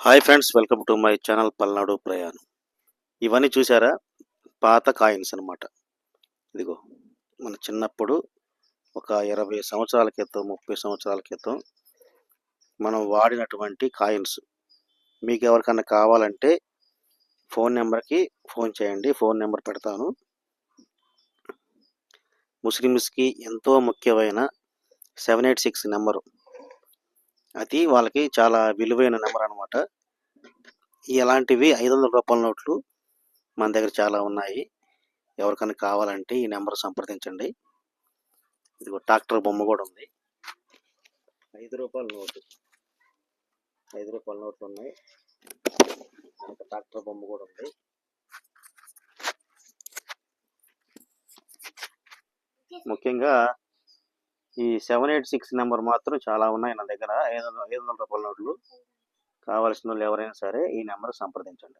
Hi friends, welcome to my channel Palnadu ప్రయాణం. ఇవన్నీ చూసారా? పాత కాయిన్స్ అనమాట. ఇదిగో మన చిన్నప్పుడు ఒక 20 సంవత్సరాల క్రితం, 30 సంవత్సరాల క్రితం మనం వాడినటువంటి కాయిన్స్. మీకు ఎవరికన్నా కావాలంటే ఫోన్ నెంబర్కి ఫోన్ చేయండి, ఫోన్ నెంబర్ పెడతాను. ముస్లిమ్స్కి ఎంతో ముఖ్యమైన 786 నెంబరు. అది వాళ్ళకి చాలా విలువైన నెంబర్ అనమాట. ఇలాంటివి 500 రూపాయల నోట్లు మన దగ్గర చాలా ఉన్నాయి. ఎవరికైనా కావాలంటే ఈ నెంబర్ సంప్రదించండి. ఇదిగో ట్రాక్టర్ బొమ్మ కూడా ఉంది. 5 రూపాయల నోటు, 5 రూపాయల నోట్లు ఉన్నాయి. ట్రాక్టర్ బొమ్మ కూడా ఉంది. ముఖ్యంగా ఈ 786 నెంబర్ మాత్రం చాలా ఉన్నాయి నా దగ్గర. 500 రూపాయల నోట్లు. కావాల్సిన వాళ్ళు ఎవరైనా సరే ఈ నెంబర్ సంప్రదించండి.